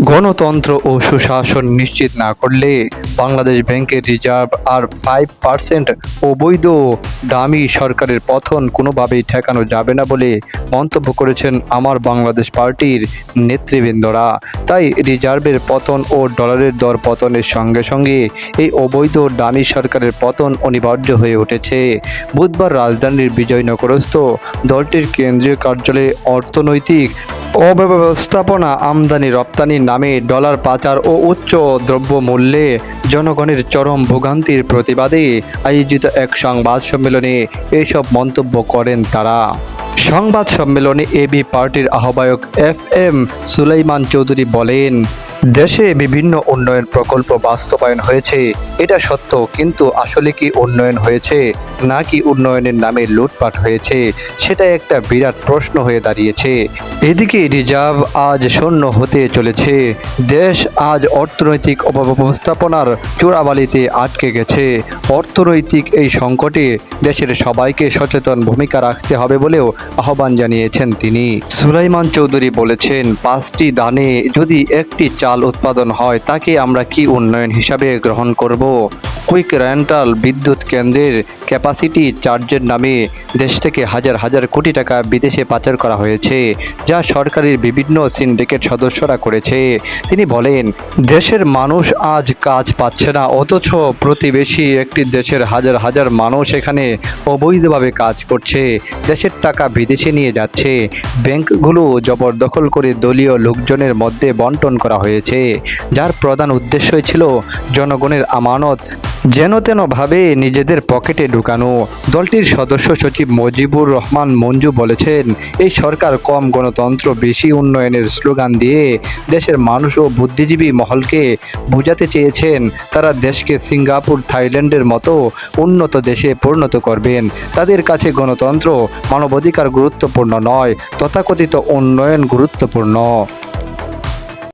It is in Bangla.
গণতন্ত্র ও সুশাসন নিশ্চিত না করলে বাংলাদেশ ব্যাংকের রিজার্ভ আর 5% অবৈধ দামি সরকারের পতন কোনোভাবেই ঠেকানো যাবে না বলে মন্তব্য করেছেন আমার বাংলাদেশ পার্টির নেতৃবৃন্দরা। তাই রিজার্ভের পতন ও ডলারের দর পতনের সঙ্গে সঙ্গে এই অবৈধ দামি সরকারের পতন অনিবার্য হয়ে উঠেছে। বুধবার রাজধানীর বিজয়নগরস্থ দলটির কেন্দ্রীয় কার্যালয়ে অর্থনৈতিক অব্যবস্থাপনা, আমদানি রপ্তানির নামে ডলার পাচার ও উচ্চ দ্রব্যমূল্যে জনগণের চরম ভোগান্তির প্রতিবাদে আয়োজিত এক সংবাদ সম্মেলনে এসব মন্তব্য করেন তারা। সংবাদ সম্মেলনে এবি পার্টির আহ্বায়ক FM সুলাইমান চৌধুরী বলেন, দেশে বিভিন্ন উন্নয়ন প্রকল্প বাস্তবায়ন হয়েছে, এটা সত্য, কিন্তু আসলে কি উন্নয়ন হয়েছে নাকি উন্নয়নের নামে লুটপাট হয়েছে, সেটা একটা বিরাট প্রশ্ন হয়ে দাঁড়িয়েছে। এদিকে রিজার্ভ আজ শূন্য হতে চলেছে। দেশ আজ অর্থনৈতিক অব্যবস্থাপনার চূড়াবালিতে আটকে গেছে। অর্থনৈতিক এই সংকটে দেশের সবাইকে সচেতন ভূমিকা রাখতে হবে বলেও আহ্বান জানিয়েছেন তিনি। সুলাইমান চৌধুরী বলেছেন, 5টি ধানে যদি একটি চাল উৎপাদন হয় তাকে আমরা কি উন্নয়ন হিসাবে গ্রহণ করব? কুইক রেন্টাল বিদ্যুৎ কেন্দ্রের ক্যাপাসিটি চার্জের নামে দেশ থেকে হাজার হাজার কোটি টাকা বিদেশে পাচার করা হয়েছে, যা সরকারের বিভিন্ন সিন্ডিকেট সদস্যরা করেছে। তিনি বলেন, দেশের মানুষ আজ কাজ পাচ্ছে না, অথচ প্রতিবেশী একটি দেশের হাজার হাজার মানুষ এখানে অবৈধভাবে কাজ করছে, দেশের টাকা বিদেশে নিয়ে যাচ্ছে। ব্যাংকগুলো জবরদখল করে দলীয় লোকজনের মধ্যে বন্টন করা হয়েছে, যার প্রধান উদ্দেশ্যই ছিল জনগণের আমানত যেন তেনভাবে নিজেদের পকেটে ঢুকানো। দলটির সদস্য সচিব মজিবুর রহমান মঞ্জু বলেছেন, এই সরকার কম গণতন্ত্র বেশি উন্নয়নের স্লোগান দিয়ে দেশের মানুষ ও বুদ্ধিজীবী মহলকে বোঝাতে চেয়েছেন তারা দেশকে সিঙ্গাপুর, থাইল্যান্ডের মতো উন্নত দেশে পরিণত করবেন। তাদের কাছে গণতন্ত্র, মানবাধিকার গুরুত্বপূর্ণ নয়, তথাকথিত উন্নয়ন গুরুত্বপূর্ণ।